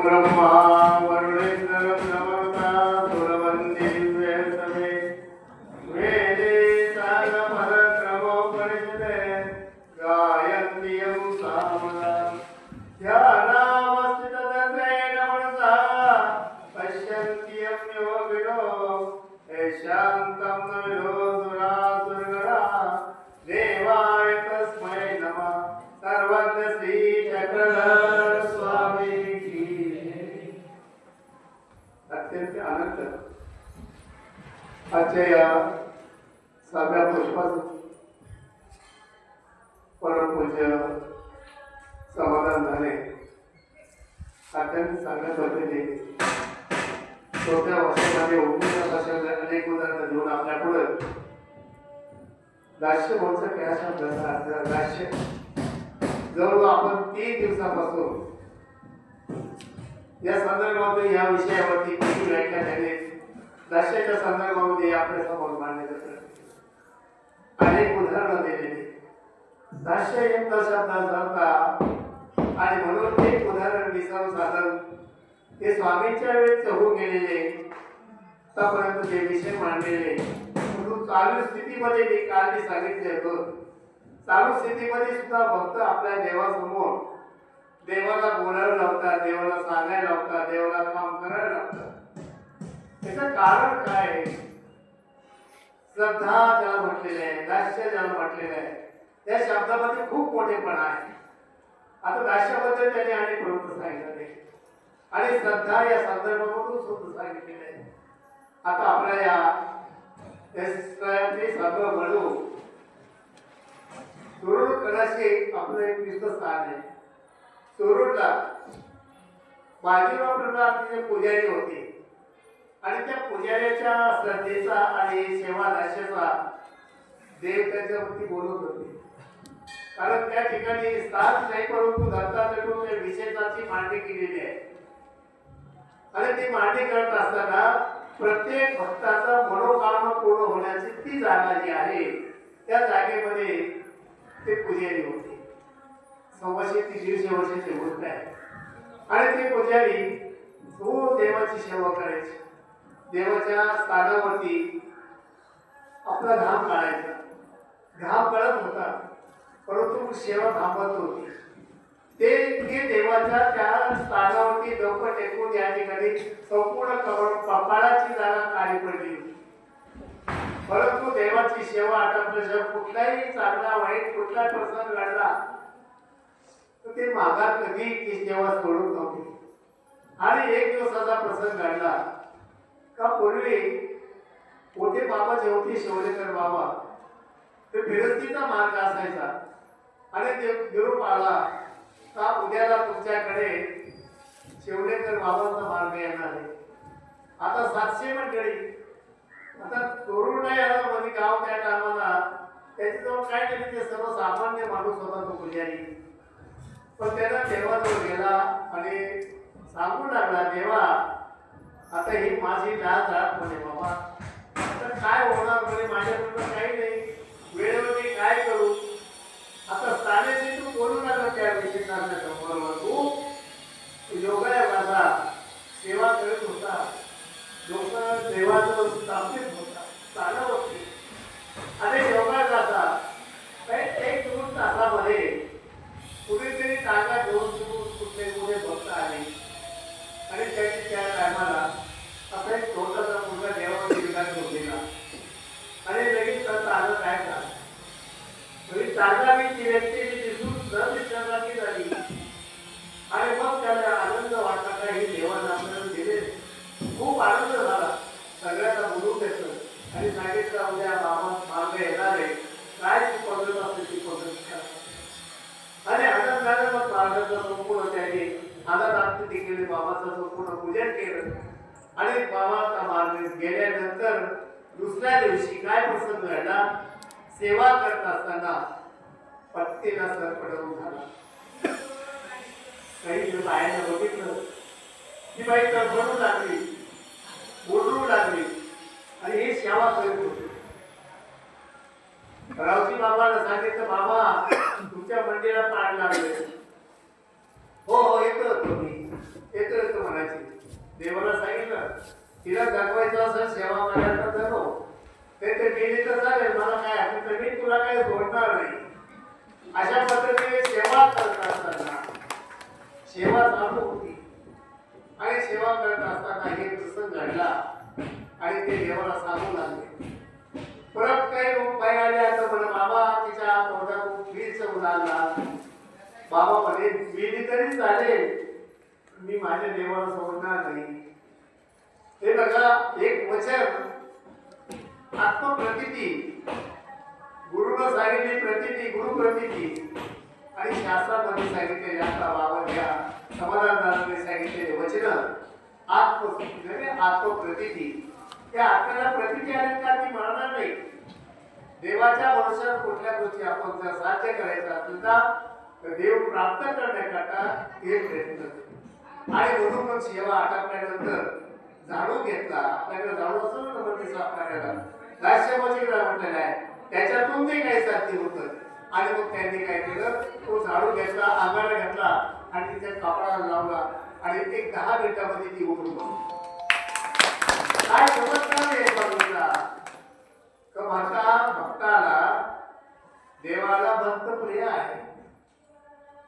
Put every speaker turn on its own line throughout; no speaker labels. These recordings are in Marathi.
ब्रह्मा वरुणेन्द्रं नमता सुरवन्दे दिव्यसवे वेदे सागमरक्रमोपनिषदे गायन्त्यं सामगाम् ध्यानावस्थिततत्रेण मनसा पश्यन्त्यं योगिनो शान्तं न विदो सुरासुरगणा देवाय तस्मै नमः सर्वत्र श्री चक्रधर स्वामी की अत्यंत आनंद आजच्या या सगळ्या पुष्पाचं परमपूज्य समाधान झाले. अत्यंत चांगल्या पद्धतीने छोट्या वर्षामध्ये अनेक उदाहरणं घेऊन आपल्या पुढे दास्य बोलचं काय शब्दाचा अर्थ दास्य जवळ आपण 3 दिवसापासून या संदर्भामध्ये या विषयावरती किती व्याख्या झाली दास्याच्या संदर्भामध्ये आपल्या समोर मांडण्याचा प्रयत्न अनेक उदाहरणं दिलेली. दास्य युक्त शब्दाचा आणि म्हणून एक उदाहरण विसरून साधन ते स्वामींच्या वेळेस होऊन गेलेले आतापर्यंत जे विषय मांडलेले म्हणून चालू स्थितीमध्ये मी काल सांगितले होते. चालू स्थितीमध्ये सुद्धा भक्त आपल्या देवासमोर देवाला बोलायला लावतात, देवाला सांगायला लावतात, देवाला काम करायला लावतात. त्याचं कारण काय आहे? श्रद्धा ज्याला म्हटलेलं आहे, दास्य ज्याला म्हटलेलं आहे, त्या शब्दामध्ये खूप मोठेपणा आहे. आता दास्याबद्दल त्याने अनेक प्रवृत्त सांगितले आणि श्रद्धा या संदर्भामधून सुद्धा सांगितलेलं आहे. आता आपल्या या सगळं मिळून सुरूर कडाशी आपलं एक तीर्थस्थान आहे. सुरूरला बाजीराव प्रकारचे पुजारी होते आणि त्या पुजाऱ्याच्या श्रद्धेचा आणि सेवा दास्याचा देव त्याच्यावरती बोलत होते. कारण त्या ठिकाणी स्थान नाही परंतु दत्तात्रय त्या विशेषाची मांडणी केलेली आहे आणि ती मांडणी करत असताना प्रत्येक भक्ताचा मनोकामना पूर्ण होण्याची ती जागा जी आहे त्या जागेमध्ये ते पुजारी होते. 100 ते 150 वर्षाची गोष्ट आहे आणि ते पुजारी तो देवाची सेवा करायचे. देवाच्या स्थानावरती आपला घाम काढायचा. घाम कळत होता परंतु सेवा थांबत होती. ते देवाच्या त्या स्थानावरती डोकं टेकून या ठिकाणी संपूर्ण कपाळाची जागा खाली पडली होती. परंतु देवाची सेवा आटोपल्याशिवाय कुठलाही चांगला वाईट कुठला प्रसंग घडला तर ते मागात कधी ती सेवा सोडून नव्हती. आणि एक दिवसाचा प्रसंग घडला का पूर्वी मोठे बाबा जे होते शिवलेकर बाबा ते फिरस्तीचा मार्ग असायचा आणि ते निरोप आला का उद्याला तुमच्याकडे शिवलेकर बाबांचा मार्ग येणार आहे. आता 700 मंडळी आता तरुण नाही आला मध्ये गाव त्या टायमाला त्याच्याजवळ काय केले ते सर्वसामान्य माणूस होता तो पुजारी. पण त्याला देवाजवळ गेला आणि सांगू लागला देवा आता ही माझी लाज राहत म्हणे बाबा तर काय होणार म्हणे माझ्याकडून काही नाही वेळेवर मी काय करू. आता स्थानाची तू बोलू लागला त्या विषयाच्या समोर तू योगायोगाचा सेवा करत होता. लोक देवाचं स्थापित होता चालत होते आणि योगायोगाचा काही 1-2 तासामध्ये कुठेतरी जागा घेऊन कुठले कुठे भक्त आले आणि त्याची त्या टायमाला असा एक छोटासा मुलगा देवामध्ये विकास होतेला आणि लगेच त्याचा आलं काय झालं म्हणजे जागा मी ती व्यक्ती दिसून न दिसण्याची झाली आणि मग त्याला आनंद वाटला का हे देवाला आपल्याला दिले. खूप आनंद झाला. सगळ्यांना बोलून घेतलं आणि सांगितलं उद्या बाबा मागे येणार आहे काय ती पद्धत असते ती पद्धत आणि आनंद झाला. मग बाबाचा संपूर्ण त्याने आनंद केले बाबाचं संपूर्ण पूजन केलं आणि बाबाचा मार्ग गेल्यानंतर दुसऱ्या दिवशी काय प्रसंग घडला. सेवा करत असताना पत्तीला सर पडवून झाला. काही बायांना बघितलं ती बाई तडफडू लागली ओरडू लागली आणि हे सेवा करीत होते. रावजी बाबाला सांगितलं बाबा तुमच्या मंदिरात पाड लागले. हो हो येतो मी येतो कोणाची. देवाला सांगितलं तिला जगवायचं असेल सेवा करायला जगव, ते केली तर चालेल, मला काय हरकत, मी तुला काही सोडणार नाही. अशा पद्धतीने सेवा करत असताना सेवा चालू होती आणि सेवा करत असताना हे प्रसंग घडला आणि ते देवाला सांगू लागले. परत काही लोक बाहेर आले आता म्हणे बाबा तिच्या तोंडात वीज उडाला. बाबा म्हणे मी तरी चालेल, मी माझ्या देवाला सोडणार नाही. हे बघा एक वचन आत्मप्रतीती, गुरुनं सांगितली प्रतिती, गुरुप्रतीती आणि शास्त्रामध्ये सांगितलेले आता बाबांच्या समाधानदारांनी सांगितलेले वचन आत्मप्रतीती. त्या आत्म्याला प्रतीती आली का ती मरणार नाही. देवाच्या भरोशावर कुठल्या गोष्टी आपण जर साध्य करायचं असेल तर देव प्राप्त करण्याकरता हे प्रयत्न करतो. आणि म्हणून सेवा आटपल्यानंतर झाडू घेतला. आपल्याकडे झाडू असतो ना मध्ये साफ करायला, राष्ट्रपतीला म्हटलेलं आहे, त्याच्यातून ते काही साध्य होतं. आणि मग त्यांनी काय केलं, तो झाडू घेतला, अंगाला घेतला आणि तिच्या कपडाला लावला आणि एक 10 मिनिटामध्ये ती उठून बसली. काय चमत्कार आहे स्वामींचा. भक्ताला देवाला भक्त प्रिय आहे,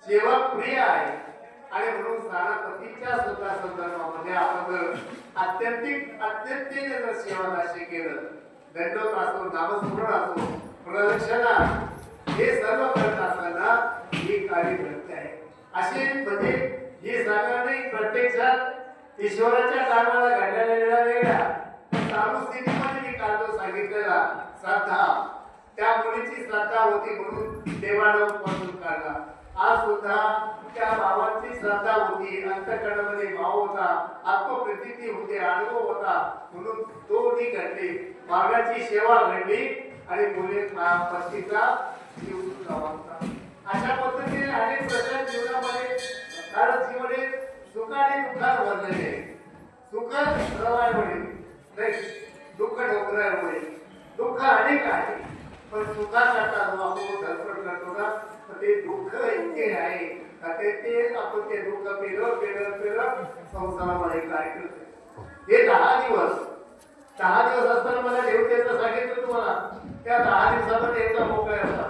सेवक प्रिय आहे. आणि म्हणून स्थानपतीच्या सुद्धा संदर्भामध्ये आपण जर अत्यंतीने जर सेवादास्य केलं, दंडोत असो, नामस्मरण असो, प्रदक्षिणा, हे सर्व करत असताना हे कार्य घडते आहे. असे म्हणजे हे सांगणं नाही, प्रत्यक्षात ईश्वराच्या कामाला घडलेल्या वेगळ्या चालू स्थितीमध्ये मी काल जो सांगितलेला श्रद्धा, त्या मुलीची श्रद्धा होती म्हणून देवाला उपवासून काढला. आज सुद्धा त्या भावाची श्रद्धा होती, अंतःकरणामध्ये भाव होता, आत्मप्रतीती होते, अनुभव होता, म्हणून तो ती घडली, मार्गाची सेवा घडली आणि मुले पतीचा जीव गमावला. अशा पद्धतीने अनेक प्रसंग जीवनामध्ये, कारण जीवनामध्ये सुखाने दुःखात भरलेले. सुख रवायमुळे नाही, दुःख ढोकरामुळे. दुःख अनेक आहे, पण सुखाकरता जो आपण धडपड करतो ना, ते दुःख इतके आहे ते आपण ते दुःख पेलं संसारामध्ये काय करतो. हे 10 दिवस असताना मला देवतेचं सांगितलं तुम्हाला, त्या 10 दिवसामध्ये एकदा मोकळा होता.